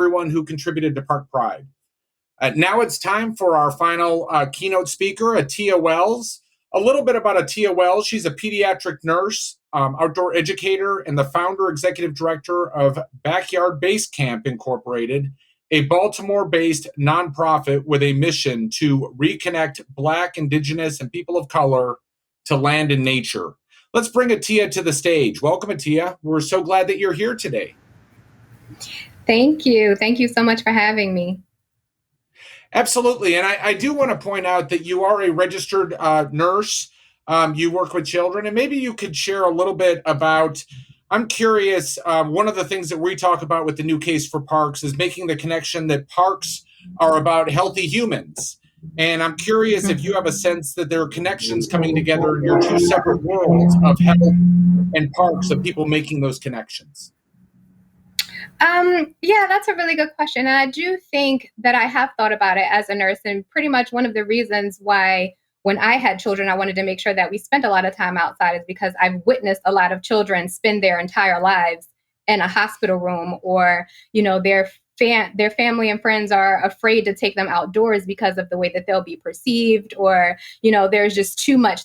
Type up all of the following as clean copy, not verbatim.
everyone who contributed to Park Pride. Now it's time for our final keynote speaker, Atiya Wells. A little bit about Atiya Wells. She's a pediatric nurse, outdoor educator, and the founder executive director of Backyard Basecamp Incorporated, a Baltimore-based nonprofit with a mission to reconnect Black, Indigenous, and people of color to land and nature. Let's bring Atiya to the stage. Welcome, Atiya. We're so glad that you're here today. Thank you. Thank you so much for having me. Absolutely. And I do want to point out that you are a registered nurse. You work with children, and maybe you could share a little bit about, I'm curious, one of the things that we talk about with the new case for parks is making the connection that parks are about healthy humans. And I'm curious if you have a sense that there are connections coming together in your two separate worlds of health and parks, of people making those connections. Yeah, that's a really good question. And I do think that I have thought about it as a nurse, and pretty much one of the reasons why when I had children, I wanted to make sure that we spent a lot of time outside is because I've witnessed a lot of children spend their entire lives in a hospital room, or, you know, their family and friends are afraid to take them outdoors because of the way that they'll be perceived, or, you know, there's too much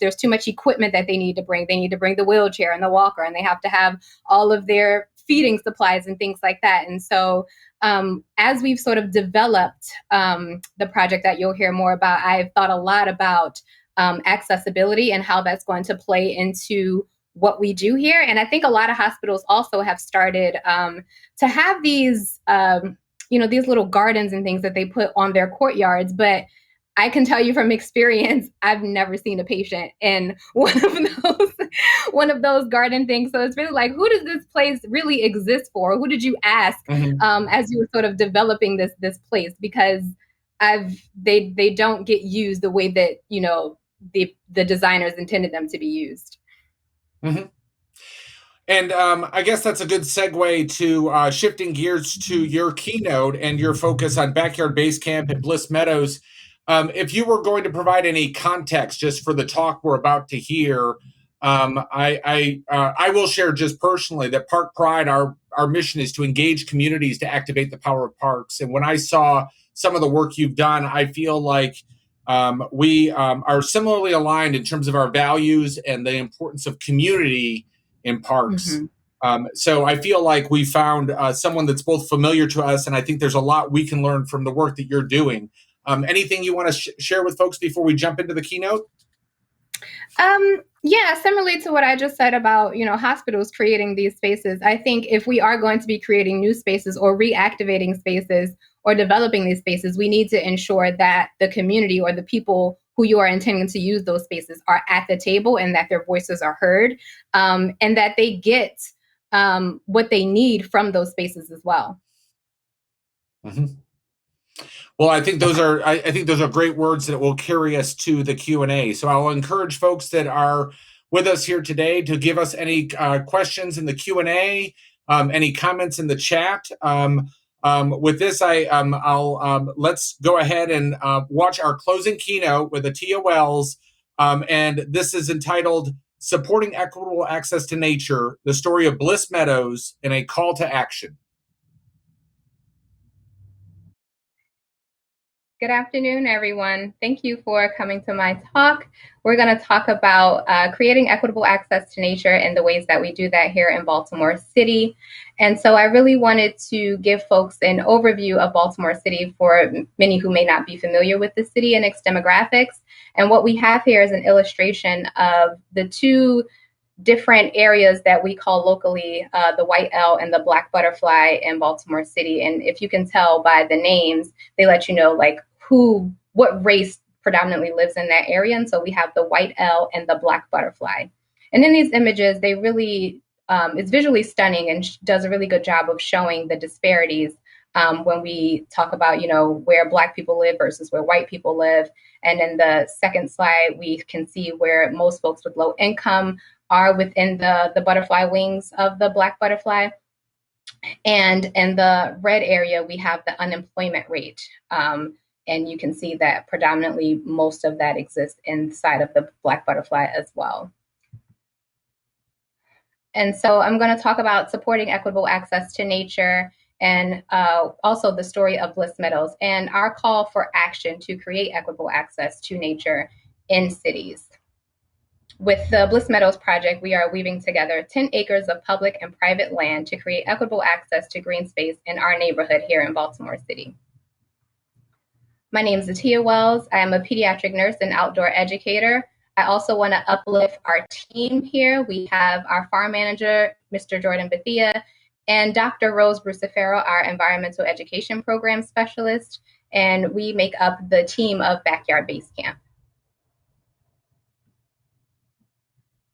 equipment that they need to bring. They need to bring the wheelchair and the walker, and they have to have all of their feeding supplies and things like that. And so as we've sort of developed the project that you'll hear more about, I've thought a lot about accessibility and how that's going to play into what we do here. And I think a lot of hospitals also have started to have these, these little gardens and things that they put on their courtyards. But I can tell you from experience, I've never seen a patient in one of those garden things. So it's really like, who does this place really exist for? Who did you ask as you were sort of developing this place? Because they don't get used the way that, you know, the designers intended them to be used. Mm-hmm. And I guess that's a good segue to shifting gears to your keynote and your focus on Backyard Basecamp and BLISS Meadows. If you were going to provide any context just for the talk we're about to hear, I will share just personally that Park Pride, our mission is to engage communities to activate the power of parks. And when I saw some of the work you've done, I feel like we are similarly aligned in terms of our values and the importance of community in parks. Mm-hmm. So I feel like we found someone that's both familiar to us, and I think there's a lot we can learn from the work that you're doing. Anything you want to share with folks before we jump into the keynote? Yeah, similarly to what I just said about, you know, hospitals creating these spaces, I think if we are going to be creating new spaces or reactivating spaces or developing these spaces, we need to ensure that the community or the people who you are intending to use those spaces are at the table and that their voices are heard, and that they get what they need from those spaces as well. Mm-hmm. Well, I think those are great words that will carry us to the Q&A. So I'll encourage folks that are with us here today to give us any questions in the Q&A, any comments in the chat. With this, let's go ahead and watch our closing keynote with Atiya Wells, and this is entitled "Supporting Equitable Access to Nature: The Story of BLISS Meadows and a Call to Action." Good afternoon, everyone. Thank you for coming to my talk. We're going to talk about creating equitable access to nature and the ways that we do that here in Baltimore City. And so I really wanted to give folks an overview of Baltimore City for many who may not be familiar with the city and its demographics. And what we have here is an illustration of the two different areas that we call locally the white owl and the black butterfly in Baltimore City. And if you can tell by the names, they let you know like what race predominantly lives in that area. And so we have the white owl and the black butterfly. And in these images, they really, it's visually stunning and does a really good job of showing the disparities when we talk about, you know, where Black people live versus where white people live. And in the second slide, we can see where most folks with low income are within the butterfly wings of the black butterfly. And in the red area, we have the unemployment rate. And you can see that predominantly most of that exists inside of the black butterfly as well. And so I'm going to talk about supporting equitable access to nature and also the story of BLISS Meadows and our call for action to create equitable access to nature in cities. With the BLISS Meadows project, we are weaving together 10 acres of public and private land to create equitable access to green space in our neighborhood here in Baltimore City. My name is Atiya Wells. I am a pediatric nurse and outdoor educator. I also want to uplift our team here. We have our farm manager, Mr. Jordan Bethia, and Dr. Rose Brucifero, our environmental education program specialist, and we make up the team of Backyard Basecamp.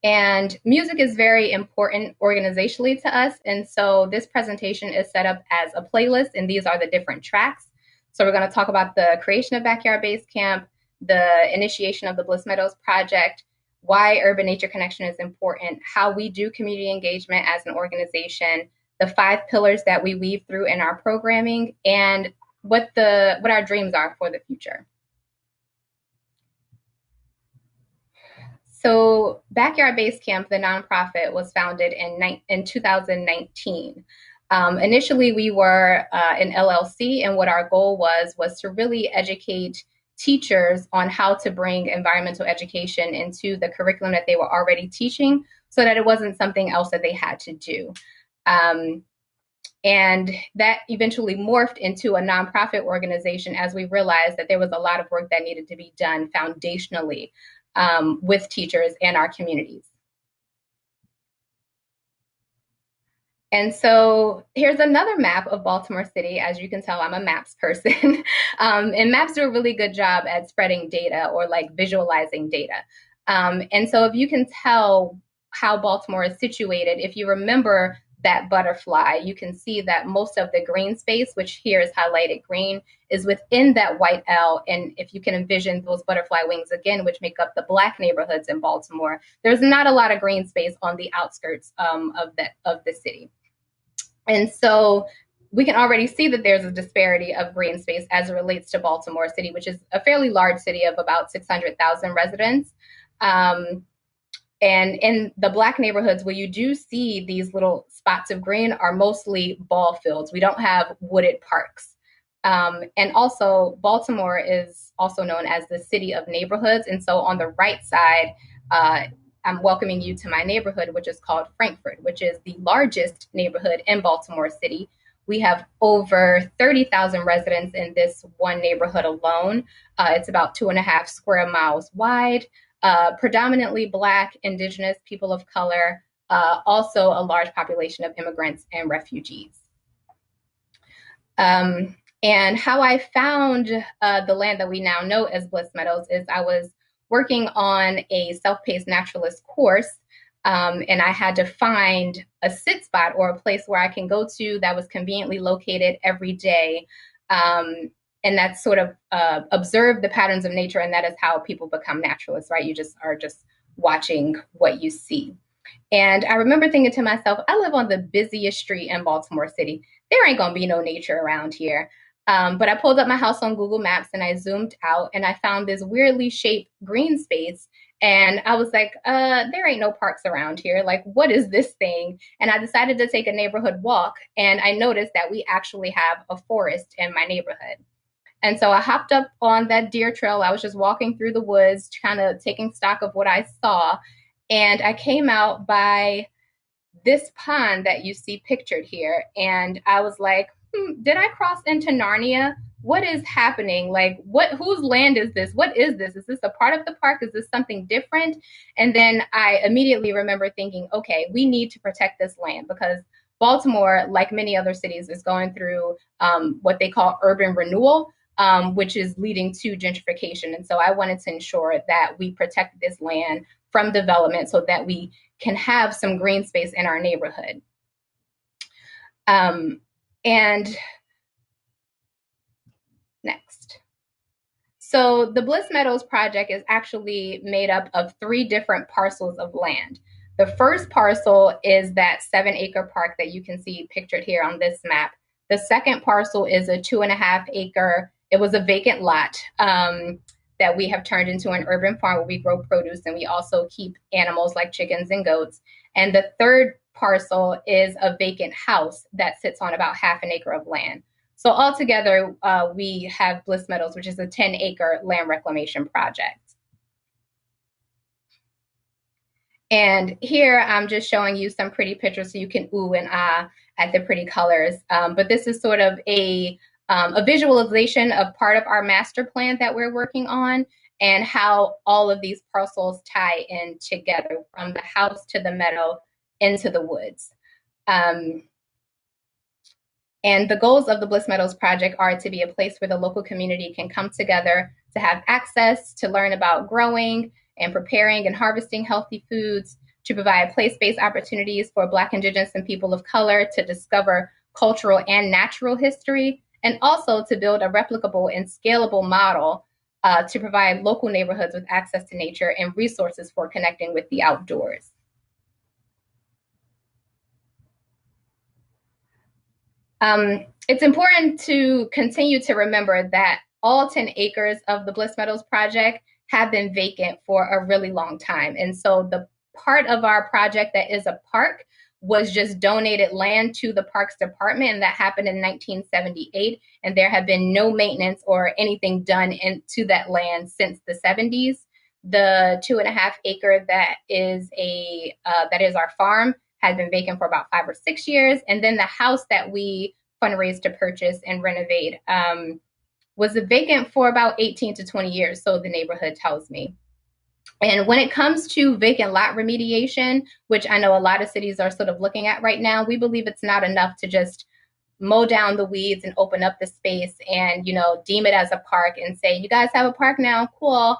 And music is very important organizationally to us, and so this presentation is set up as a playlist, and these are the different tracks. So we're going to talk about the creation of Backyard Basecamp, the initiation of the BLISS Meadows project, why urban nature connection is important, how we do community engagement as an organization, the 5 pillars that we weave through in our programming, and what our dreams are for the future. So Backyard Basecamp, the nonprofit, was founded in 2019. Initially, we were an LLC, and what our goal was to really educate teachers on how to bring environmental education into the curriculum that they were already teaching so that it wasn't something else that they had to do. And that eventually morphed into a nonprofit organization as we realized that there was a lot of work that needed to be done foundationally with teachers and our communities. And so here's another map of Baltimore City. As you can tell, I'm a maps person. And maps do a really good job at spreading data or like visualizing data. And so if you can tell how Baltimore is situated, if you remember that butterfly, you can see that most of the green space, which here is highlighted green, is within that white L. And if you can envision those butterfly wings again, which make up the Black neighborhoods in Baltimore, there's not a lot of green space on the outskirts of the city. And so we can already see that there's a disparity of green space as it relates to Baltimore City, which is a fairly large city of about 600,000 residents. And in the Black neighborhoods where you do see these little spots of green are mostly ball fields. We don't have wooded parks. And also Baltimore is also known as the city of neighborhoods. And so on the right side, I'm welcoming you to my neighborhood, which is called Frankfurt, which is the largest neighborhood in Baltimore City. We have over 30,000 residents in this one neighborhood alone. It's about 2.5 square miles wide. Predominantly Black, Indigenous, people of color, also a large population of immigrants and refugees. And how I found the land that we now know as BLISS Meadows is I was working on a self-paced naturalist course, and I had to find a sit spot or a place where I can go to that was conveniently located every day. And that's sort of observe the patterns of nature, and that is how people become naturalists, right? You just are just watching what you see. And I remember thinking to myself, I live on the busiest street in Baltimore City. There ain't gonna be no nature around here. But I pulled up my house on Google Maps and I zoomed out and I found this weirdly shaped green space. And I was like, there ain't no parks around here. Like, what is this thing? And I decided to take a neighborhood walk. And I noticed that we actually have a forest in my neighborhood. And so I hopped up on that deer trail. I was just walking through the woods, kind of taking stock of what I saw. And I came out by this pond that you see pictured here. And I was like, did I cross into Narnia? What is happening? Like, whose land is this? What is this? Is this a part of the park? Is this something different? And then I immediately remember thinking, okay, we need to protect this land because Baltimore, like many other cities, is going through what they call urban renewal, which is leading to gentrification. And so I wanted to ensure that we protect this land from development so that we can have some green space in our neighborhood. And next. So the BLISS Meadows project is actually made up of 3 different parcels of land. The first parcel is that 7-acre park that you can see pictured here on this map. The second parcel is a 2.5-acre, it was a vacant lot that we have turned into an urban farm where we grow produce and we also keep animals like chickens and goats. And the third parcel is a vacant house that sits on about half an acre of land. So altogether, we have BLISS Meadows, which is a 10-acre land reclamation project. And here I'm just showing you some pretty pictures so you can ooh and ah at the pretty colors. But this is sort of a visualization of part of our master plan that we're working on and how all of these parcels tie in together from the house to the meadow into the woods. And the goals of the BLISS Meadows project are to be a place where the local community can come together to have access, to learn about growing and preparing and harvesting healthy foods, to provide place-based opportunities for Black, Indigenous, and people of color to discover cultural and natural history, and also to build a replicable and scalable model to provide local neighborhoods with access to nature and resources for connecting with the outdoors. It's important to continue to remember that all 10 acres of the BLISS Meadows project have been vacant for a really long time. And so the part of our project that is a park was just donated land to the Parks Department, and that happened in 1978. And there have been no maintenance or anything done to that land since the 70s. The 2.5 acre that is our farm had been vacant for about 5 or 6 years. And then the house that we fundraised to purchase and renovate was vacant for about 18 to 20 years, so the neighborhood tells me. And when it comes to vacant lot remediation, which I know a lot of cities are sort of looking at right now, we believe it's not enough to just mow down the weeds and open up the space and, deem it as a park and say, you guys have a park now, cool.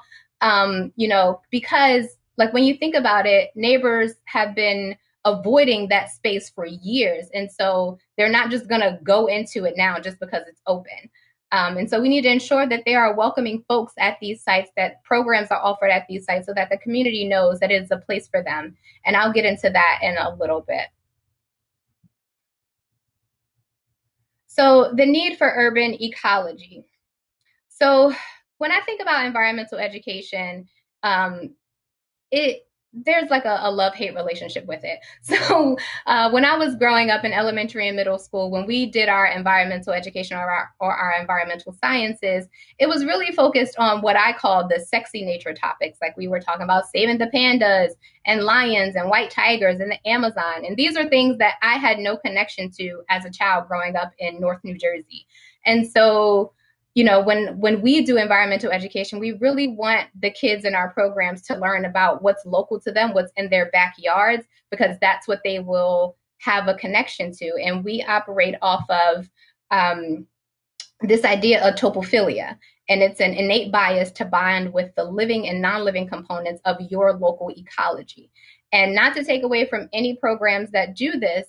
Because like when you think about it, neighbors have been avoiding that space for years. And so they're not just going to go into it now just because it's open. And so we need to ensure that there are welcoming folks at these sites, that programs are offered at these sites so that the community knows that it's a place for them. And I'll get into that in a little bit. So the need for urban ecology. So when I think about environmental education, there's like a love-hate relationship with it. So when I was growing up in elementary and middle school, when we did our environmental education or our environmental sciences, it was really focused on what I call the sexy nature topics. Like we were talking about saving the pandas and lions and white tigers in the Amazon. And these are things that I had no connection to as a child growing up in North New Jersey. And so when we do environmental education, we really want the kids in our programs to learn about what's local to them, what's in their backyards, because that's what they will have a connection to. And we operate off of this idea of topophilia. And it's an innate bias to bond with the living and non-living components of your local ecology. And not to take away from any programs that do this,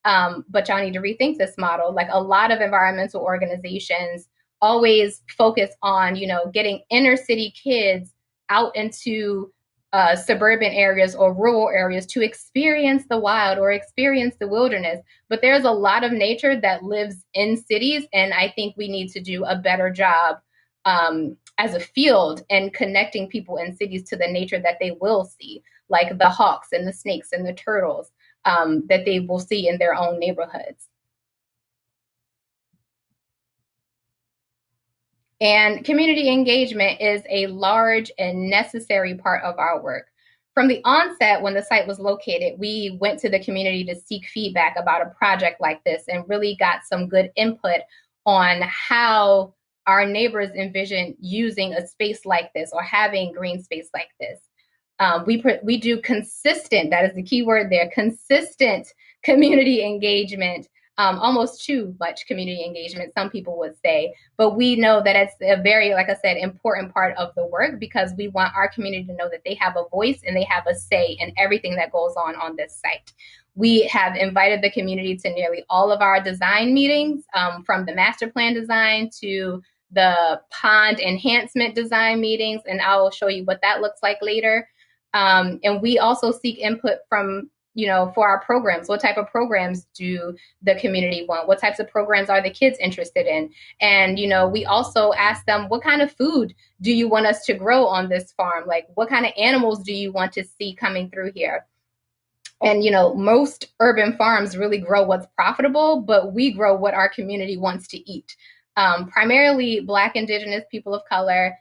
but y'all need to rethink this model. Like a lot of environmental organizations always focus on, getting inner city kids out into suburban areas or rural areas to experience the wild or experience the wilderness. But there's a lot of nature that lives in cities. And I think we need to do a better job as a field in connecting people in cities to the nature that they will see, like the hawks and the snakes and the turtles that they will see in their own neighborhoods. And community engagement is a large and necessary part of our work. From the onset, when the site was located, we went to the community to seek feedback about a project like this and really got some good input on how our neighbors envision using a space like this or having green space like this. We do consistent, that is the key word there, consistent community engagement. Almost too much community engagement, some people would say. But we know that it's a very, like I said, important part of the work because we want our community to know that they have a voice and they have a say in everything that goes on this site. We have invited the community to nearly all of our design meetings, from the master plan design to the pond enhancement design meetings, and I'll show you what that looks like later. And we also seek input from for our programs. What type of programs do the community want? What types of programs are the kids interested in? And, we also ask them, what kind of food do you want us to grow on this farm? Like, what kind of animals do you want to see coming through here? And, most urban farms really grow what's profitable, but we grow what our community wants to eat. Primarily Black, Indigenous, people of color,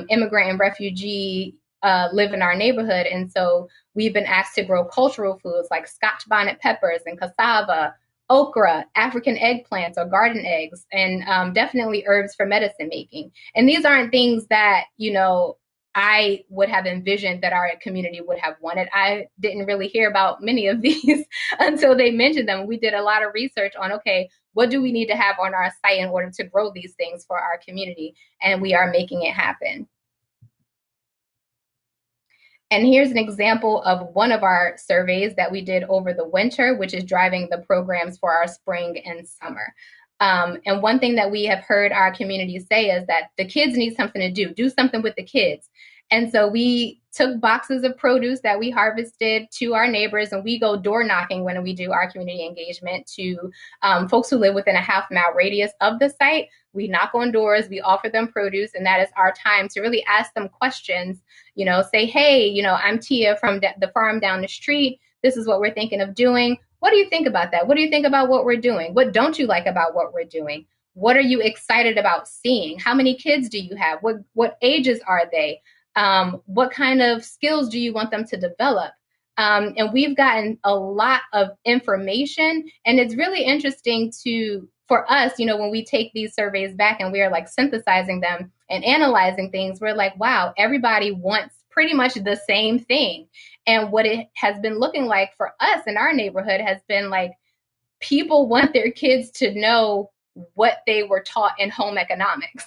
immigrant and refugee live in our neighborhood. And so we've been asked to grow cultural foods like Scotch bonnet peppers and cassava, okra, African eggplants or garden eggs, and definitely herbs for medicine making. And these aren't things that, I would have envisioned that our community would have wanted. I didn't really hear about many of these until they mentioned them. We did a lot of research on, okay, what do we need to have on our site in order to grow these things for our community? And we are making it happen. And here's an example of one of our surveys that we did over the winter, which is driving the programs for our spring and summer. And one thing that we have heard our community say is that the kids need something to do something with the kids. And so we took boxes of produce that we harvested to our neighbors, and we go door knocking when we do our community engagement to folks who live within a half-mile radius of the site. We knock on doors, we offer them produce, and that is our time to really ask them questions, say, hey, I'm Tia from the farm down the street. This is what we're thinking of doing. What do you think about that? What do you think about what we're doing? What don't you like about what we're doing? What are you excited about seeing? How many kids do you have? What ages are they? What kind of skills do you want them to develop? And we've gotten a lot of information, and it's really interesting for us, when we take these surveys back and we are like synthesizing them and analyzing things, we're like, wow, everybody wants pretty much the same thing. And what it has been looking like for us in our neighborhood has been like, people want their kids to know what they were taught in home economics.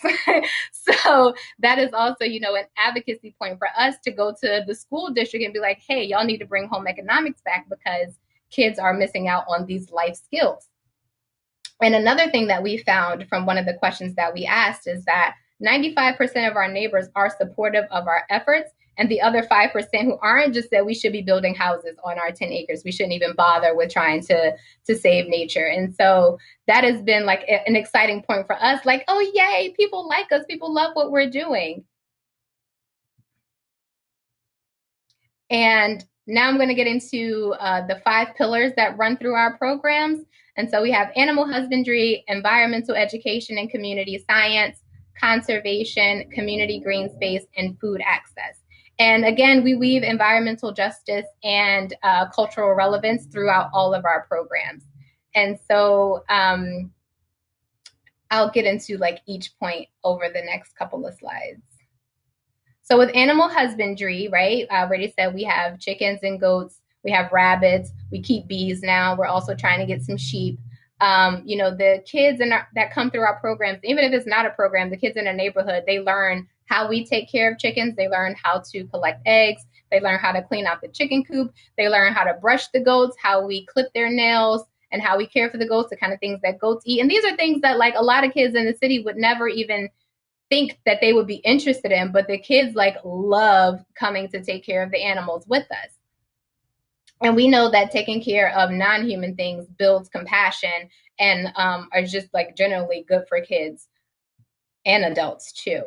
So that is also, an advocacy point for us to go to the school district and be like, hey, y'all need to bring home economics back because kids are missing out on these life skills. And another thing that we found from one of the questions that we asked is that 95% of our neighbors are supportive of our efforts. And the other 5% who aren't just said we should be building houses on our 10 acres. We shouldn't even bother with trying to save nature. And so that has been like an exciting point for us. Like, oh, yay, people like us. People love what we're doing. And now I'm going to get into the 5 pillars that run through our programs. And so we have animal husbandry, environmental education and community science, conservation, community green space, and food access. And again, we weave environmental justice and cultural relevance throughout all of our programs. And so I'll get into like each point over the next couple of slides. So with animal husbandry, right, I already said we have chickens and goats, we have rabbits, we keep bees now. We're also trying to get some sheep. The kids that come through our programs, even if it's not a program, the kids in the neighborhood, they learn how we take care of chickens. They learn how to collect eggs. They learn how to clean out the chicken coop. They learn how to brush the goats, how we clip their nails, and how we care for the goats, the kind of things that goats eat. And these are things that like a lot of kids in the city would never even think that they would be interested in, but the kids like love coming to take care of the animals with us. And we know that taking care of non-human things builds compassion and are just like generally good for kids and adults too.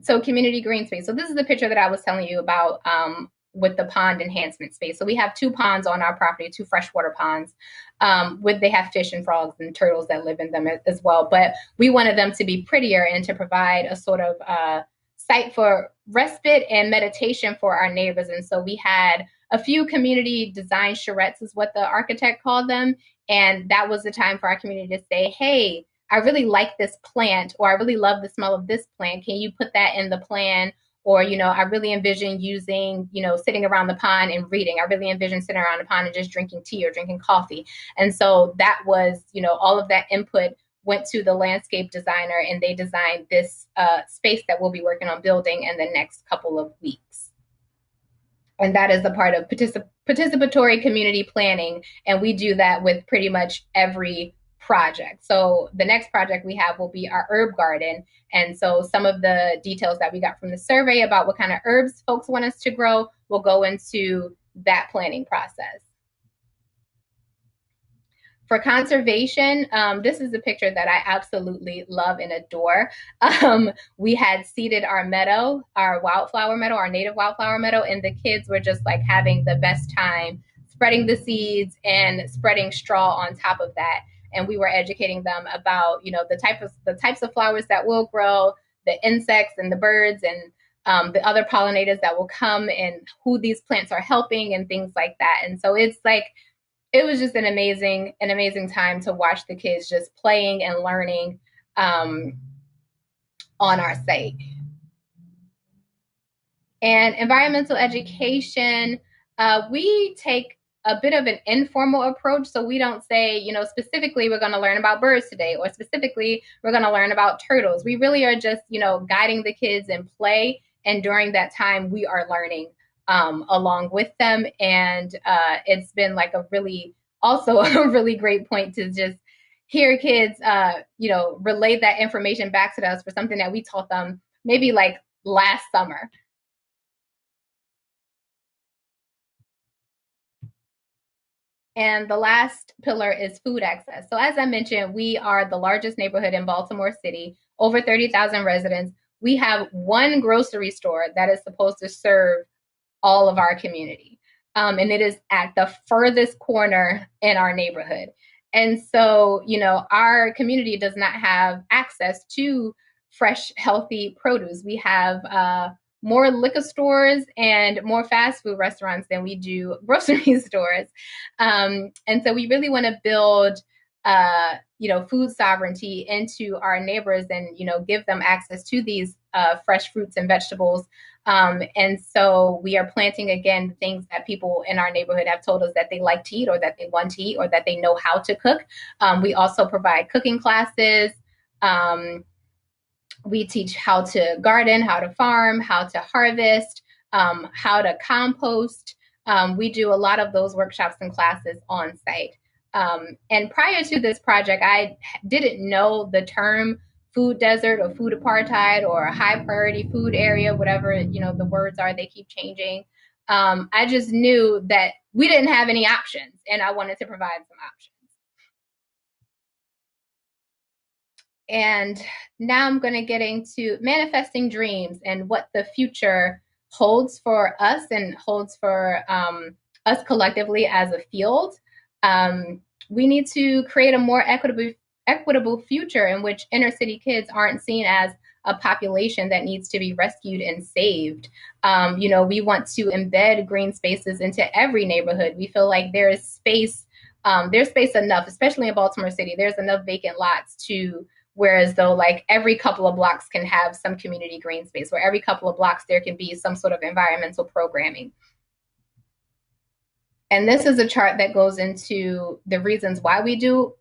So community green space. So this is the picture that I was telling you about with the pond enhancement space. So we have 2 ponds on our property, 2 freshwater ponds. They have fish and frogs and turtles that live in them as well. But we wanted them to be prettier and to provide a sort of site for respite and meditation for our neighbors. And so we had a few community design charrettes is what the architect called them. And that was the time for our community to say, hey, I really like this plant, or I really love the smell of this plant. Can you put that in the plan? Or, I really envision using, sitting around the pond and reading. I really envision sitting around the pond and just drinking tea or drinking coffee. And so that was, all of that input went to the landscape designer, and they designed this space that we'll be working on building in the next couple of weeks. And that is a part of participatory community planning. And we do that with pretty much every project. So the next project we have will be our herb garden. And so some of the details that we got from the survey about what kind of herbs folks want us to grow will go into that planning process. For conservation, this is a picture that I absolutely love and adore. We had seeded our meadow, our wildflower meadow, our native wildflower meadow, and the kids were just like having the best time spreading the seeds and spreading straw on top of that. And we were educating them about, the types of flowers that will grow, the insects and the birds and the other pollinators that will come, and who these plants are helping and things like that. And so it's like, it was just an amazing time to watch the kids just playing and learning on our site. And environmental education, we take a bit of an informal approach. So we don't say, specifically we're going to learn about birds today, or specifically we're going to learn about turtles. We really are just, guiding the kids in play. And during that time, we are learning along with them. And it's been like a really great point to just hear kids, relay that information back to us for something that we taught them maybe like last summer. And the last pillar is food access. So as I mentioned, we are the largest neighborhood in Baltimore City, over 30,000 residents. We have one grocery store that is supposed to serve all of our community. And it is at the furthest corner in our neighborhood. And so, our community does not have access to fresh, healthy produce. We have more liquor stores and more fast food restaurants than we do grocery stores. And so we really want to build, food sovereignty into our neighbors and, give them access to these fresh fruits and vegetables. And so we are planting, again, things that people in our neighborhood have told us that they like to eat, or that they want to eat, or that they know how to cook. We also provide cooking classes. We teach how to garden, how to farm, how to harvest, how to compost. We do a lot of those workshops and classes on site. And prior to this project, I didn't know the term food desert or food apartheid or high priority food area, whatever, the words are, they keep changing. I just knew that we didn't have any options, and I wanted to provide some options. And now I'm going to get into manifesting dreams and what the future holds for us and holds for us collectively as a field. We need to create a more equitable future in which inner city kids aren't seen as a population that needs to be rescued and saved. We want to embed green spaces into every neighborhood. We feel like there's space enough, especially in Baltimore City. There's enough vacant lots to, whereas though like every couple of blocks can have some community green space, where every couple of blocks there can be some sort of environmental programming. And this is a chart that goes into the reasons why we do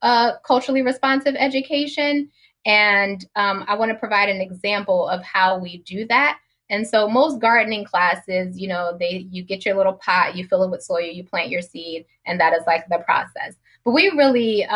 culturally responsive education. And I want to provide an example of how we do that. And so most gardening classes, you get your little pot, you fill it with soil, you plant your seed, and that is like the process. But we really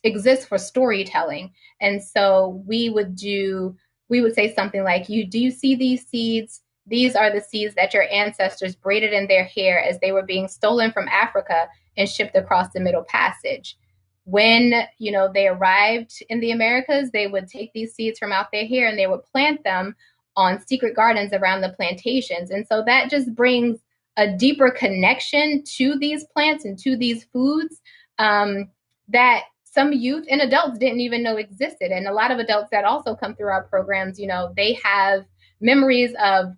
exist for storytelling. And so we would say something like, do you see these seeds? These are the seeds that your ancestors braided in their hair as they were being stolen from Africa and shipped across the Middle Passage. When, they arrived in the Americas, they would take these seeds from out their hair and they would plant them on secret gardens around the plantations. And so that just brings a deeper connection to these plants and to these foods that some youth and adults didn't even know existed. And a lot of adults that also come through our programs, they have memories of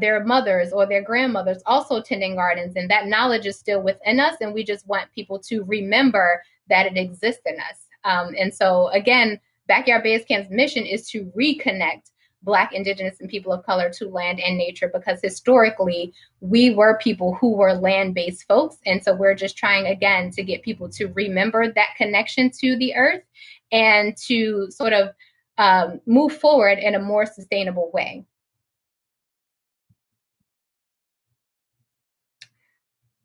their mothers or their grandmothers also tending gardens, and that knowledge is still within us, and we just want people to remember that it exists in us. And so again, Backyard Basecamp's mission is to reconnect Black, Indigenous, and people of color to land and nature, because historically we were people who were land-based folks. And so we're just trying again to get people to remember that connection to the earth and to sort of move forward in a more sustainable way.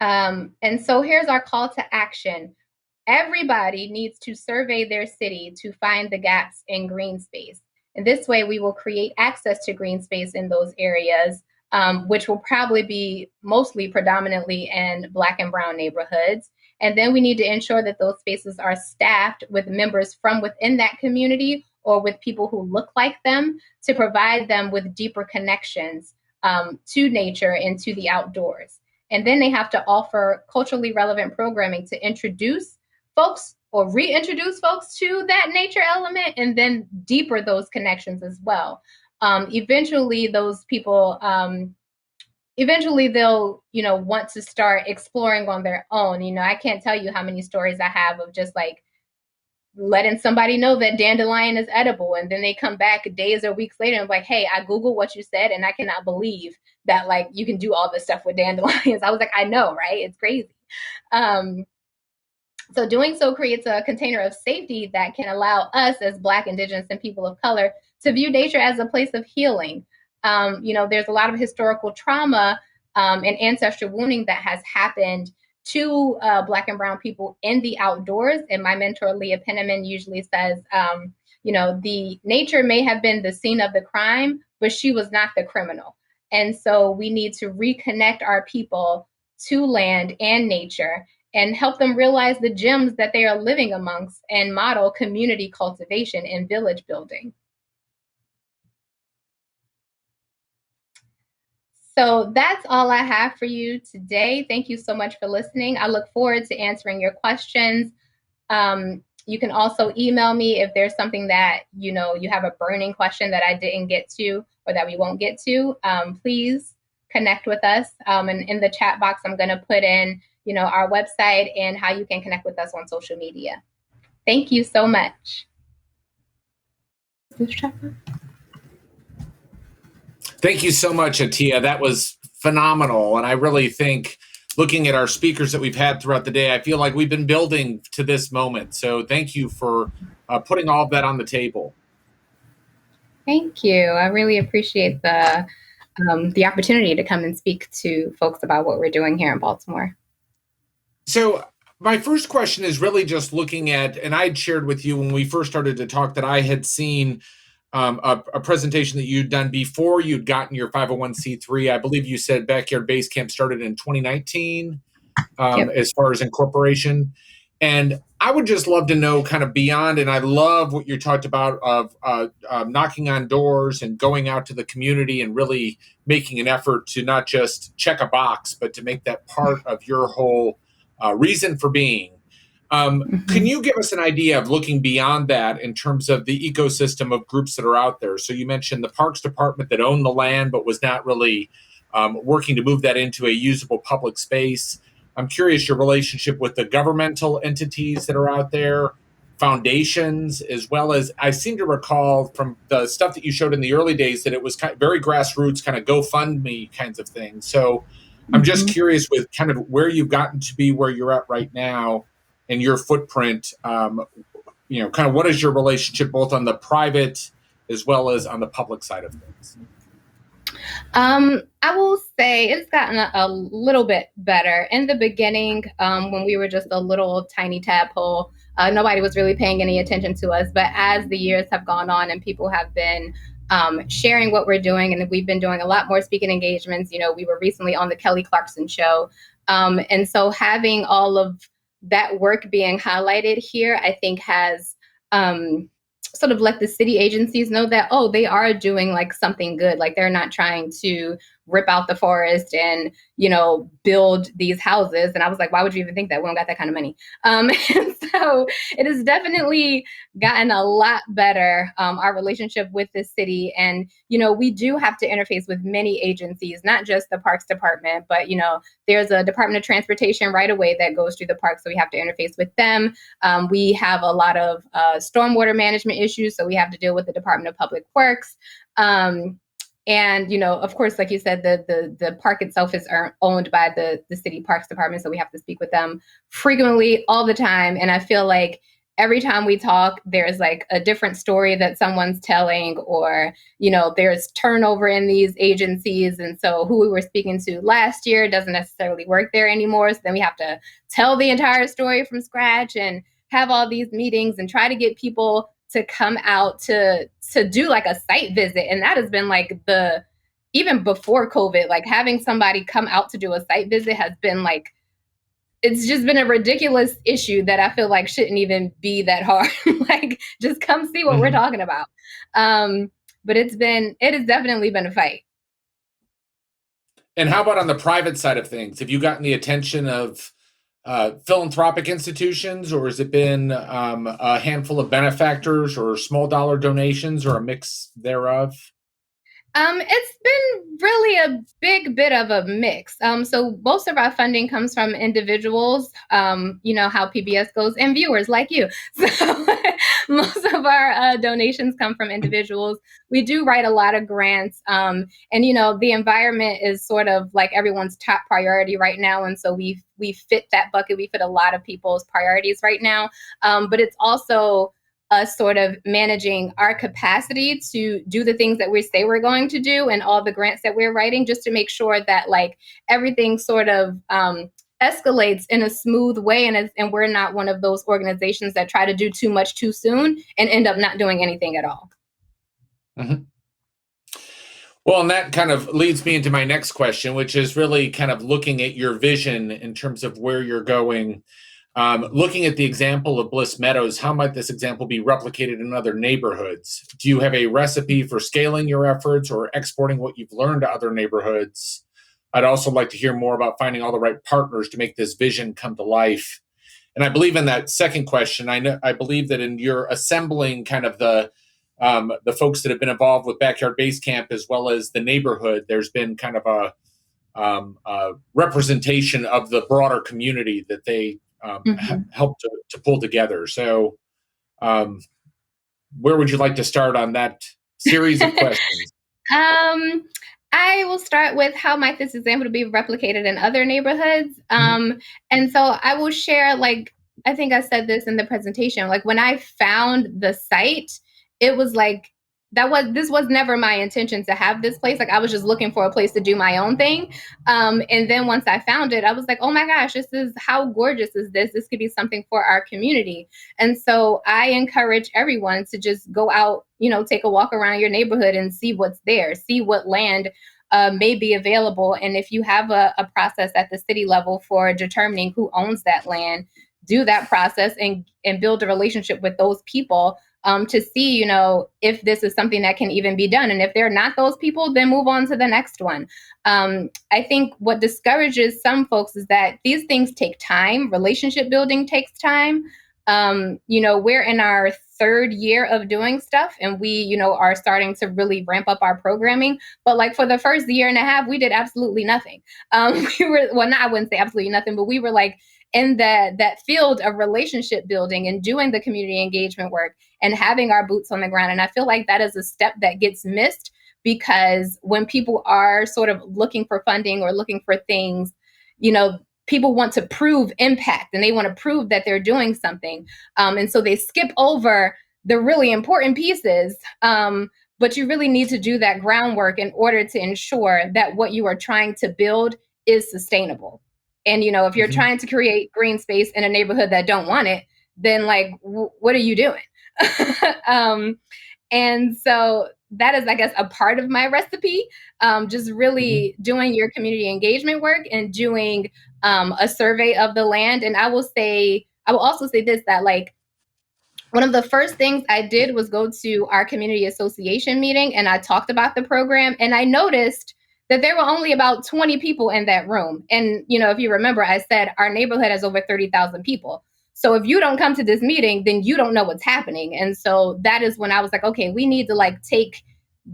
And so here's our call to action. Everybody needs to survey their city to find the gaps in green space. And this way we will create access to green space in those areas, which will probably be mostly predominantly in Black and brown neighborhoods. And then we need to ensure that those spaces are staffed with members from within that community or with people who look like them to provide them with deeper connections to nature and to the outdoors. And then they have to offer culturally relevant programming to introduce folks or reintroduce folks to that nature element, and then deeper those connections as well. Eventually, those people, eventually they'll, want to start exploring on their own. I can't tell you how many stories I have of just like letting somebody know that dandelion is edible, and then they come back days or weeks later and like, hey, I googled what you said and I cannot believe that like you can do all this stuff with dandelions. I was like, I know, right? It's crazy. So doing so creates a container of safety that can allow us as Black, Indigenous, and people of color to view nature as a place of healing. There's a lot of historical trauma and ancestral wounding that has happened to Black and brown people in the outdoors. And my mentor, Leah Penniman, usually says, the nature may have been the scene of the crime, but she was not the criminal. And so we need to reconnect our people to land and nature and help them realize the gems that they are living amongst and model community cultivation and village building. So that's all I have for you today. Thank you so much for listening. I look forward to answering your questions. You can also email me if there's something that, you have a burning question that I didn't get to or that we won't get to. Please connect with us. And in the chat box, I'm going to put in, our website and how you can connect with us on social media. Thank you so much. Thank you so much, Atiya. That was phenomenal. And I really think, looking at our speakers that we've had throughout the day, I feel like we've been building to this moment. So thank you for putting all of that on the table. Thank you. I really appreciate the opportunity to come and speak to folks about what we're doing here in Baltimore. So my first question is really just looking at, and I'd shared with you when we first started to talk that I had seen a presentation that you'd done before you'd gotten your 501c3. I believe you said Backyard Basecamp started in 2019 Yep. as far as incorporation. And I would just love to know kind of beyond, and I love what you talked about of knocking on doors and going out to the community and really making an effort to not just check a box, but to make that part of your whole reason for being. Can you give us an idea of looking beyond that in terms of the ecosystem of groups that are out there? So you mentioned the Parks Department that owned the land, but was not really working to move that into a usable public space. I'm curious your relationship with the governmental entities that are out there, foundations, as well as I seem to recall from the stuff that you showed in the early days that it was kind of very grassroots, kind of GoFundMe kinds of things. So I'm just curious with kind of where you've gotten to be where you're at right now and your footprint, kind of what is your relationship both on the private as well as on the public side of things? I will say it's gotten a little bit better. In the beginning, when we were just a little tiny tadpole, nobody was really paying any attention to us. But as the years have gone on and people have been sharing what we're doing, and we've been doing a lot more speaking engagements, we were recently on the Kelly Clarkson show. And so having all of that work being highlighted here, I think has sort of let the city agencies know that, oh, they are doing like something good. Like they're not trying to rip out the forest and, build these houses. And I was like, why would you even think that? We don't got that kind of money. And so it has definitely gotten a lot better, our relationship with the city. And, we do have to interface with many agencies, not just the Parks Department, but, there's a Department of Transportation right away that goes through the park. So we have to interface with them. We have a lot of stormwater management issues. So we have to deal with the Department of Public Works. And, of course, like you said, the park itself is owned by the city parks department. So we have to speak with them frequently all the time. And I feel like every time we talk, there's like a different story that someone's telling, or, there's turnover in these agencies. And so who we were speaking to last year doesn't necessarily work there anymore. So then we have to tell the entire story from scratch and have all these meetings and try to get people to come out to do like a site visit. And that has been like even before COVID, like having somebody come out to do a site visit has been like, it's just been a ridiculous issue that I feel like shouldn't even be that hard. Like, just come see what we're talking about. But it has definitely been a fight. And how about on the private side of things? Have you gotten the attention of philanthropic institutions, or has it been a handful of benefactors or small dollar donations or a mix thereof? It's been really a big bit of a mix. So most of our funding comes from individuals, you know how PBS goes, and viewers like you. So most of our donations come from individuals. We do write a lot of grants, and you know the environment is sort of like everyone's top priority right now, and so we fit that bucket. We fit a lot of people's priorities right now, but it's also us sort of managing our capacity to do the things that we say we're going to do and all the grants that we're writing, just to make sure that like everything sort of escalates in a smooth way, and we're not one of those organizations that try to do too much too soon and end up not doing anything at all. Mm-hmm. Well, and that kind of leads me into my next question, which is really kind of looking at your vision in terms of where you're going. Looking at the example of BLISS Meadows, how might this example be replicated in other neighborhoods? Do you have a recipe for scaling your efforts or exporting what you've learned to other neighborhoods? I'd also like to hear more about finding all the right partners to make this vision come to life. And I believe in that second question, I believe that in your assembling kind of the folks that have been involved with Backyard Basecamp as well as the neighborhood, there's been kind of a representation of the broader community that they help to pull together. So, where would you like to start on that series of questions? um, I will start with how might this example be replicated in other neighborhoods. And so I will share, like, I think I said this in the presentation, like when I found the site, it was like, this was never my intention to have this place. Like I was just looking for a place to do my own thing. And then once I found it, I was like, oh my gosh, how gorgeous is this? This could be something for our community. And so I encourage everyone to just go out, you know, take a walk around your neighborhood and see what's there, see what land may be available. And if you have a process at the city level for determining who owns that land, do that process and build a relationship with those people to see, you know, if this is something that can even be done. And if they're not those people, then move on to the next one. I think what discourages some folks is that these things take time. Relationship building takes time. You know, we're in our third year of doing stuff and we, you know, are starting to really ramp up our programming. But like for the first year and a half, we did absolutely nothing. We were, well, not, I wouldn't say absolutely nothing, but we were like in that field of relationship building and doing the community engagement work and having our boots on the ground. And I feel like that is a step that gets missed because when people are sort of looking for funding or looking for things, you know, people want to prove impact and they want to prove that they're doing something. And so they skip over the really important pieces. But you really need to do that groundwork in order to ensure that what you are trying to build is sustainable. And, you know, if you're trying to create green space in a neighborhood that don't want it, then like, what are you doing? And so that is, I guess, a part of my recipe. Just really doing your community engagement work and doing a survey of the land. And I will also say this, that like, one of the first things I did was go to our community association meeting and I talked about the program and I noticed that there were only about 20 people in that room. And, you know, if you remember, I said our neighborhood has over 30,000 people. So if you don't come to this meeting, then you don't know what's happening. And so that is when I was like, okay, we need to like take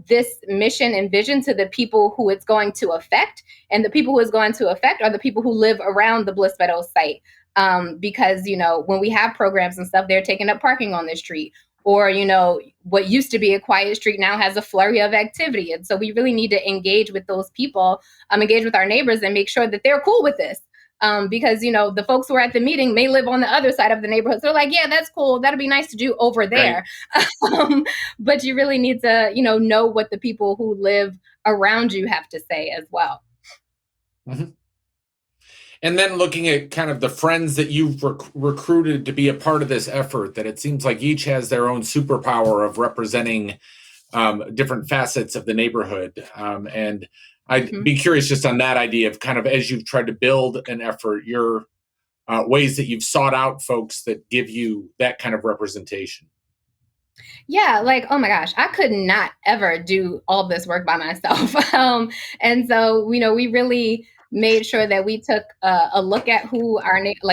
this mission and vision to the people who it's going to affect. And the people who it's going to affect are the people who live around the BLISS Meadows site. Because, you know, when we have programs and stuff, they're taking up parking on the street. Or, you know, what used to be a quiet street now has a flurry of activity. And so we really need to engage with those people, engage with our neighbors and make sure that they're cool with this. Because, you know, the folks who are at the meeting may live on the other side of the neighborhood. So they're like, yeah, that's cool. That'd be nice to do over there. Right. But you really need to, you know what the people who live around you have to say as well. And then looking at kind of the friends that you've recruited to be a part of this effort, that it seems like each has their own superpower of representing different facets of the neighborhood. And I'd be curious just on that idea of kind of as you've tried to build an effort, your ways that you've sought out folks that give you that kind of representation. Yeah, like, oh my gosh, I could not ever do all this work by myself. And so, we really made sure that we took a look at who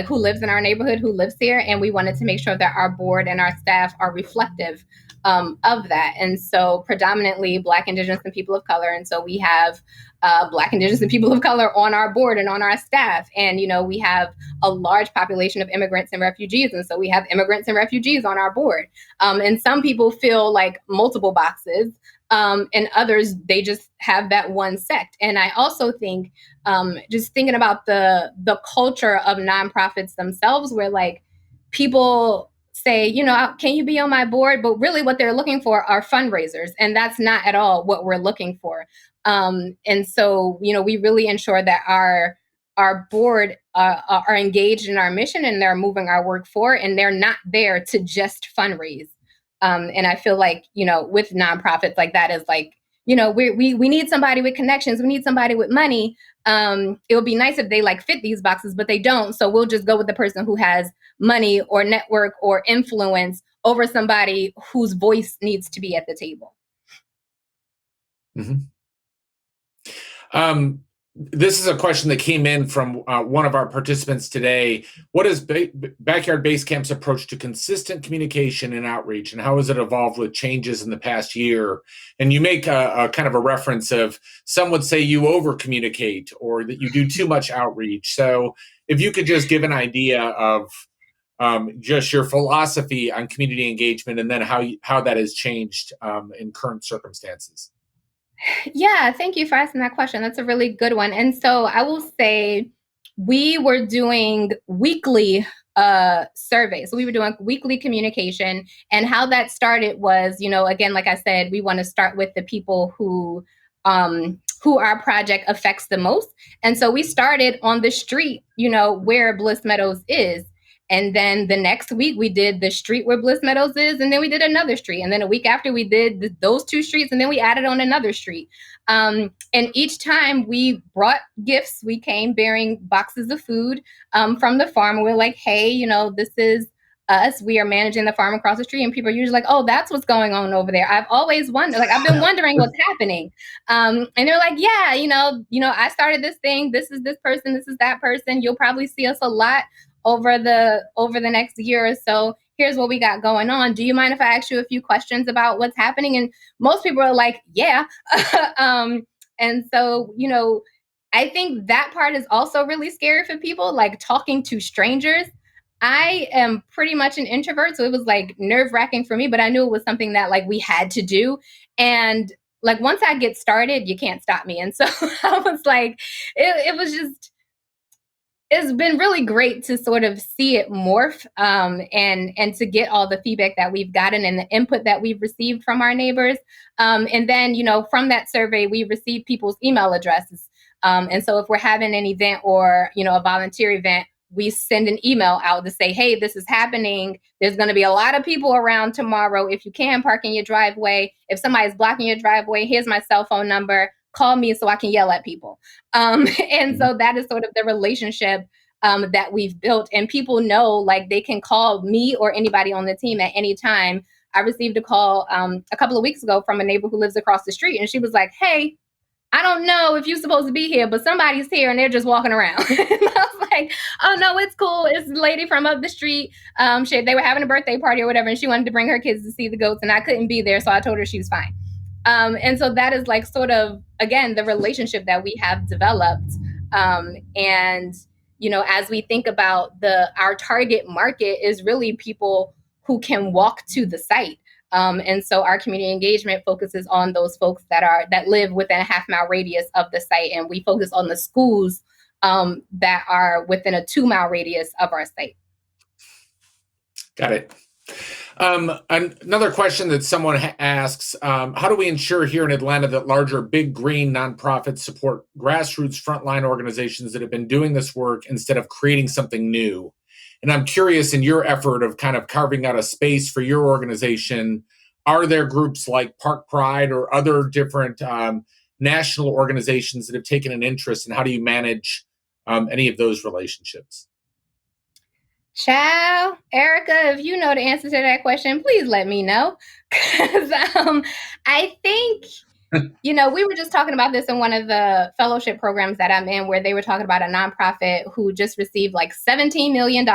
lives in our neighborhood, who lives here, and we wanted to make sure that our board and our staff are reflective of that. And so, predominantly Black, Indigenous, and people of color. And so we have Black, Indigenous, and people of color on our board and on our staff. And we have a large population of immigrants and refugees, and so we have immigrants and refugees on our board. And some people fill like multiple boxes, and others, they just have that one sect. And I also think, just thinking about the culture of nonprofits themselves, where like people say, can you be on my board? But really, what they're looking for are fundraisers, and that's not at all what we're looking for. And so, we really ensure that our board are engaged in our mission, and they're moving our work forward, and they're not there to just fundraise. And I feel like, with nonprofits, like that is like, we need somebody with connections. We need somebody with money. It would be nice if they like fit these boxes, but they don't. So we'll just go with the person who has money or network or influence over somebody whose voice needs to be at the table. Mm-hmm. This is a question that came in from one of our participants today. What is Backyard Basecamp's approach to consistent communication and outreach, and how has it evolved with changes in the past year? And you make a kind of a reference of, some would say you over communicate or that you do too much outreach. So if you could just give an idea of just your philosophy on community engagement, and then how that has changed in current circumstances. Yeah, thank you for asking that question. That's a really good one. And so I will say we were doing weekly surveys. So we were doing weekly communication. And how that started was, again, like I said, we want to start with the people who our project affects the most. And so we started on the street, where BLISS Meadows is. And then the next week we did the street where BLISS Meadows is, and then we did another street. And then a week after we did those two streets, and then we added on another street. And each time we brought gifts, we came bearing boxes of food from the farm. We're like, hey, this is us. We are managing the farm across the street. And people are usually like, oh, that's what's going on over there. I've always wondered, like, I've been wondering what's happening. And they're like, yeah, I started this thing. This is this person. This is that person. You'll probably see us a lot over the next year or so. Here's what we got going on. Do you mind if I ask you a few questions about what's happening? And most people are like, yeah. And so, I think that part is also really scary for people, like talking to strangers. I am pretty much an introvert, so it was like nerve-wracking for me, but I knew it was something that like we had to do. And like once I get started, you can't stop me. And so I was like, it was just, it's been really great to sort of see it morph, and to get all the feedback that we've gotten and the input that we've received from our neighbors. And then, from that survey, we received people's email addresses. And so if we're having an event or, a volunteer event, we send an email out to say, hey, this is happening. There's going to be a lot of people around tomorrow. If you can, park in your driveway. If somebody's blocking your driveway, here's my cell phone number. Call me so I can yell at people. And so that is sort of the relationship that we've built. And people know, like, they can call me or anybody on the team at any time. I received a call a couple of weeks ago from a neighbor who lives across the street. And she was like, hey, I don't know if you're supposed to be here, but somebody's here and they're just walking around. And I was like, oh, no, it's cool. It's the lady from up the street. They were having a birthday party or whatever, and she wanted to bring her kids to see the goats, and I couldn't be there. So I told her she was fine. And so that is like sort of, again, the relationship that we have developed. And, as we think about our target market is really people who can walk to the site. And so our community engagement focuses on those folks that live within a half-mile radius of the site. And we focus on the schools that are within a 2-mile radius of our site. Got it. Another question that someone asks, how do we ensure here in Atlanta that larger big green nonprofits support grassroots frontline organizations that have been doing this work instead of creating something new? And I'm curious, in your effort of kind of carving out a space for your organization, are there groups like Park Pride or other different national organizations that have taken an interest, and how do you manage any of those relationships? Child, Erica, if you know the answer to that question, please let me know. Because I think, we were just talking about this in one of the fellowship programs that I'm in, where they were talking about a nonprofit who just received like $17 million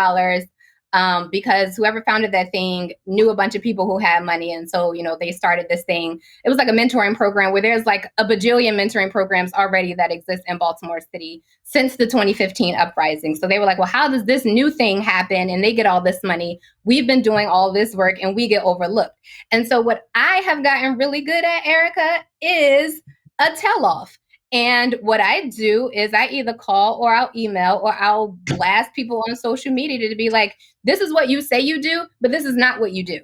because whoever founded that thing knew a bunch of people who had money. And so, they started this thing. It was like a mentoring program where there's like a bajillion mentoring programs already that exist in Baltimore City since the 2015 uprising. So they were like, well, how does this new thing happen? And they get all this money. We've been doing all this work and we get overlooked. And so what I have gotten really good at, Erica, is a tell-off. And what I do is I either call or I'll email or I'll blast people on social media to be like, this is what you say you do, but this is not what you do.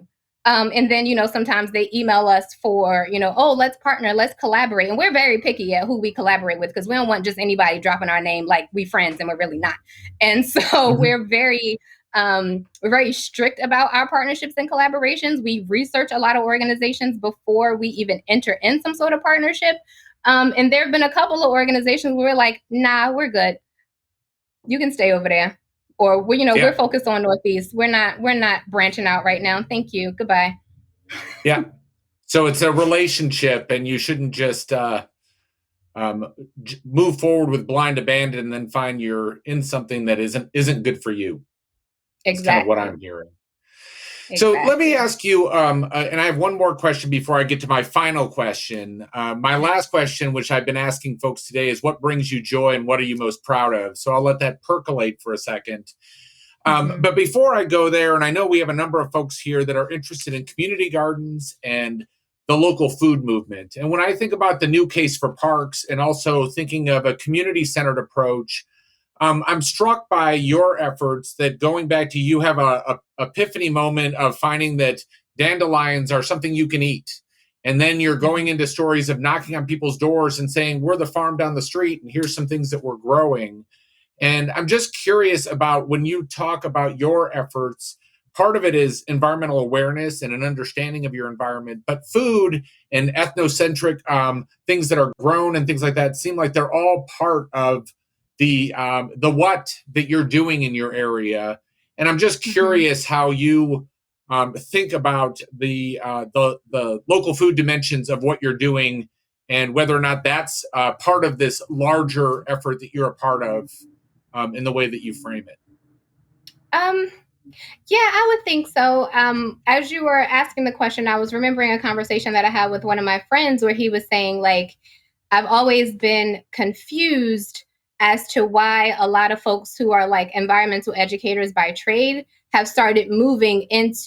And then, sometimes they email us for, oh, let's partner, let's collaborate. And we're very picky at who we collaborate with because we don't want just anybody dropping our name like we friends and we're really not. And so we're very strict about our partnerships and collaborations. We research a lot of organizations before we even enter in some sort of partnership. And there have been a couple of organizations where we're like, nah, we're good. You can stay over there. Or we're focused on Northeast. We're not branching out right now. Thank you. Goodbye. Yeah. So it's a relationship, and you shouldn't just move forward with blind abandon and then find you're in something that isn't good for you. Exactly. It's kind of what I'm hearing. So let me ask you, and I have one more question before I get to my final question. My last question, which I've been asking folks today, is what brings you joy and what are you most proud of? So I'll let that percolate for a second. But before I go there, and I know we have a number of folks here that are interested in community gardens and the local food movement. And when I think about the new case for parks and also thinking of a community-centered approach, I'm struck by your efforts that going back to you have a epiphany moment of finding that dandelions are something you can eat. And then you're going into stories of knocking on people's doors and saying, we're the farm down the street and here's some things that we're growing. And I'm just curious about when you talk about your efforts, part of it is environmental awareness and an understanding of your environment, but food and ethnocentric things that are grown and things like that seem like they're all part of the what that you're doing in your area. And I'm just curious how you think about the local food dimensions of what you're doing and whether or not that's part of this larger effort that you're a part of in the way that you frame it. Yeah, I would think so. As you were asking the question, I was remembering a conversation that I had with one of my friends where he was saying, like, I've always been confused as to why a lot of folks who are like environmental educators by trade have started moving into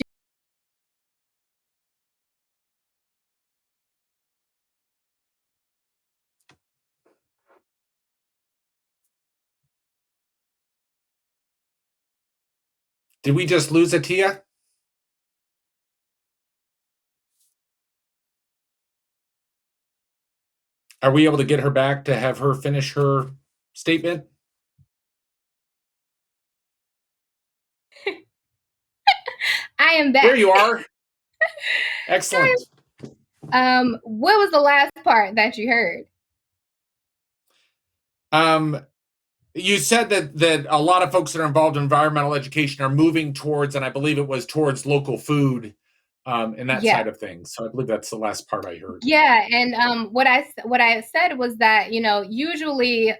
Did we just lose Atiya? Are we able to get her back to have her finish her statement? I am back. There you are. Excellent. What was the last part that you heard? You said that a lot of folks that are involved in environmental education are moving towards, and I believe it was towards local food and that side of things. So I believe that's the last part I heard. Yeah, and what I said was that usually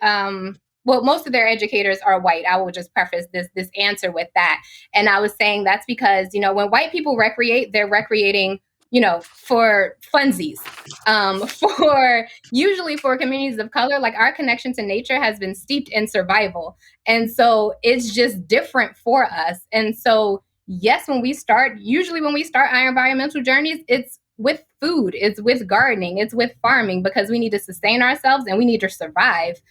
most of their educators are white. I will just preface this answer with that, and I was saying that's because when white people recreate, they're recreating for funsies. Usually for communities of color, like our connection to nature has been steeped in survival, and so it's just different for us. And so yes, when we start our environmental journeys, it's with food, it's with gardening, it's with farming, because we need to sustain ourselves and we need to survive.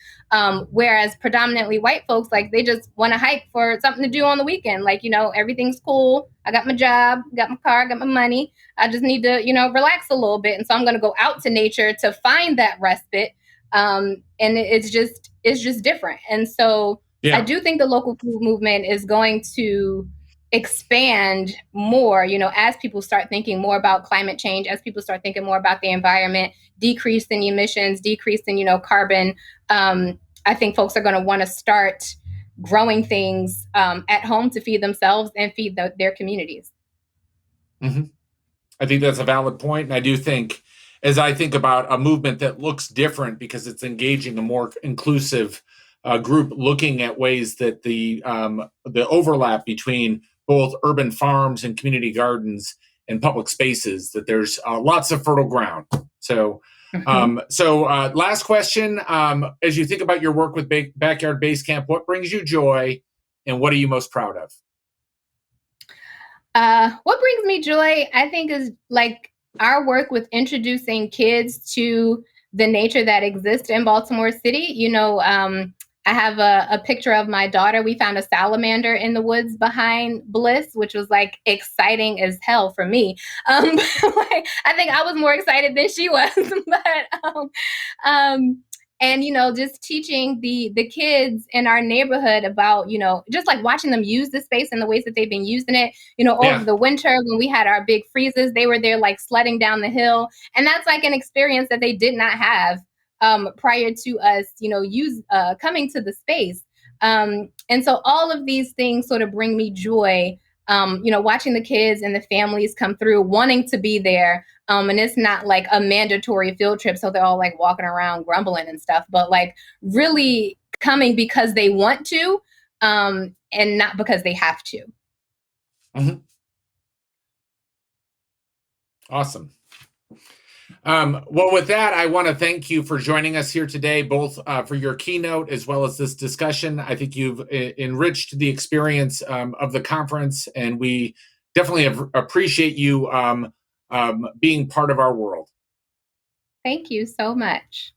Whereas predominantly white folks, like, they just want to hike for something to do on the weekend. Like, everything's cool. I got my job, got my car, got my money. I just need to, relax a little bit. And so I'm going to go out to nature to find that respite. And it's just different. And so I do think the local food movement is going to expand more, as people start thinking more about climate change, as people start thinking more about the environment, decrease in emissions, decrease in, carbon. I think folks are going to want to start growing things at home to feed themselves and feed their communities. Mm-hmm. I think that's a valid point. And I do think, as I think about a movement that looks different because it's engaging a more inclusive group, looking at ways that the overlap between both urban farms and community gardens and public spaces, that there's lots of fertile ground. So, last question. As you think about your work with Backyard Basecamp, what brings you joy and what are you most proud of? What brings me joy, I think, is like our work with introducing kids to the nature that exists in Baltimore City. I have a picture of my daughter. We found a salamander in the woods behind Bliss, which was like exciting as hell for me. I think I was more excited than she was. And just teaching the kids in our neighborhood about just like watching them use the space and the ways that they've been using it. Over the winter when we had our big freezes, they were there like sledding down the hill, and that's like an experience that they did not have prior to us coming to the space. And so all of these things sort of bring me joy. Watching the kids and the families come through wanting to be there. And it's not like a mandatory field trip, so they're all like walking around grumbling and stuff, but like really coming because they want to, and not because they have to. Mm-hmm. Awesome. Well, with that, I want to thank you for joining us here today, both for your keynote as well as this discussion. I think you've enriched the experience of the conference, and we definitely appreciate you being part of our world. Thank you so much.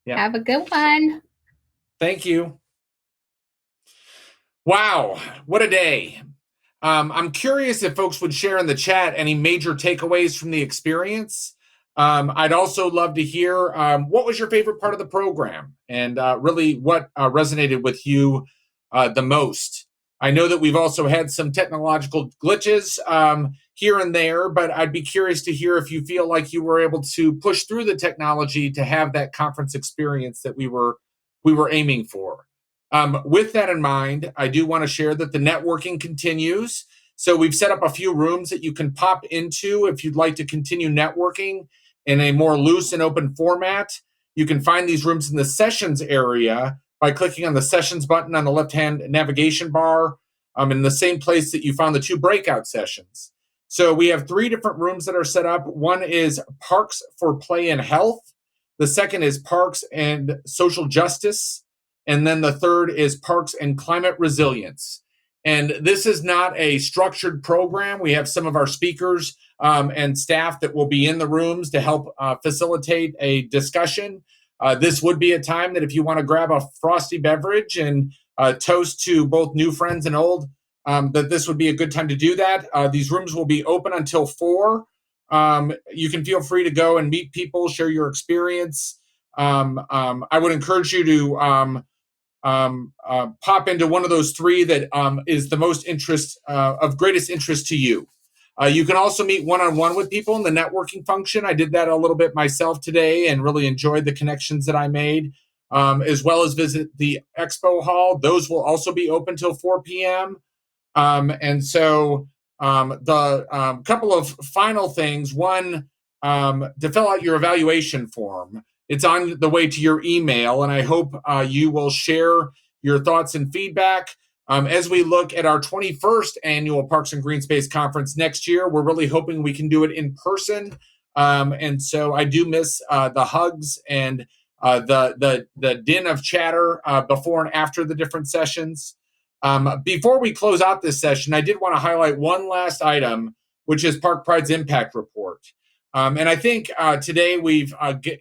Yeah. Have a good one. Thank you. Wow, what a day. I'm curious if folks would share in the chat any major takeaways from the experience. I'd also love to hear what was your favorite part of the program and really what resonated with you the most. I know that we've also had some technological glitches here and there, but I'd be curious to hear if you feel like you were able to push through the technology to have that conference experience that we were aiming for. With that in mind, I do want to share that the networking continues. So we've set up a few rooms that you can pop into if you'd like to continue networking in a more loose and open format. You can find these rooms in the sessions area by clicking on the sessions button on the left-hand navigation bar, in the same place that you found the 2 breakout sessions. So we have 3 different rooms that are set up. One is Parks for Play and Health. The second is Parks and Social Justice. And then the third is Parks and Climate Resilience. And this is not a structured program. We have some of our speakers and staff that will be in the rooms to help facilitate a discussion. This would be a time that if you want to grab a frosty beverage and toast to both new friends and old, that this would be a good time to do that. These rooms will be open until 4. You can feel free to go and meet people, share your experience. I would encourage you to pop into one of those 3 that is the most of greatest interest to you. You can also meet one-on-one with people in the networking function. I did that a little bit myself today and really enjoyed the connections that I made, as well as visit the expo hall. Those will also be open till 4 p.m. And so the couple of final things. One, to fill out your evaluation form. It's on the way to your email, and I hope you will share your thoughts and feedback. As we look at our 21st Annual Parks and Greenspace Conference next year, we're really hoping we can do it in person. And so I do miss the hugs and the din of chatter before and after the different sessions. Before we close out this session, I did want to highlight one last item, which is Park Pride's Impact Report. And I think today we've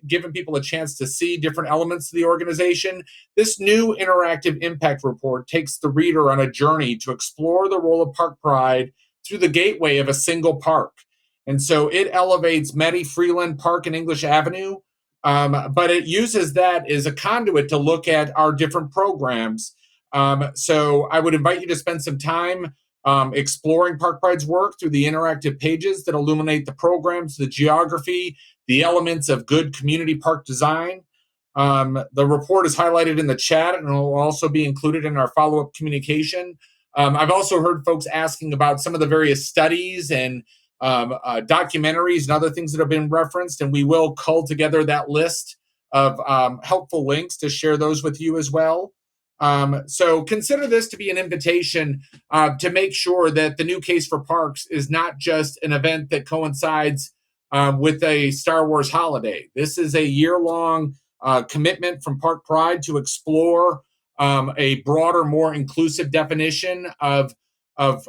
given people a chance to see different elements of the organization. This new interactive impact report takes the reader on a journey to explore the role of Park Pride through the gateway of a single park. And so it elevates Mattie Freeland Park and English Avenue, but it uses that as a conduit to look at our different programs. So I would invite you to spend some time exploring Park Pride's work through the interactive pages that illuminate the programs, the geography, the elements of good community park design. The report is highlighted in the chat and will also be included in our follow-up communication. I've also heard folks asking about some of the various studies and documentaries and other things that have been referenced, and we will cull together that list of helpful links to share those with you as well. So consider this to be an invitation to make sure that the new Case for Parks is not just an event that coincides with a Star Wars holiday. This is a year-long commitment from Park Pride to explore a broader, more inclusive definition of both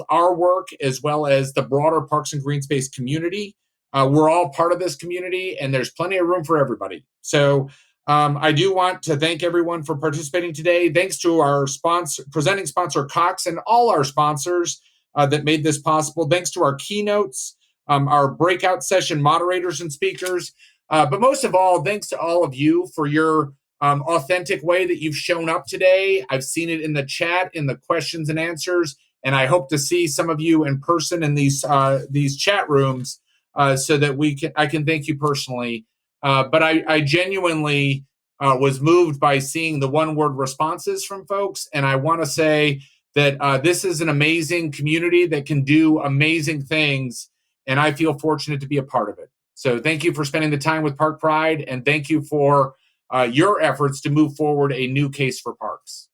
our work as well as the broader Parks and Greenspace community. We're all part of this community, and there's plenty of room for everybody. So I do want to thank everyone for participating today. Thanks to our presenting sponsor, Cox, and all our sponsors that made this possible. Thanks to our keynotes, our breakout session moderators and speakers. But most of all, thanks to all of you for your authentic way that you've shown up today. I've seen it in the chat, in the questions and answers, and I hope to see some of you in person in these chat rooms so that I can thank you personally. But I genuinely was moved by seeing the one-word responses from folks, and I want to say that this is an amazing community that can do amazing things, and I feel fortunate to be a part of it. So thank you for spending the time with Park Pride, and thank you for your efforts to move forward a new Case for Parks.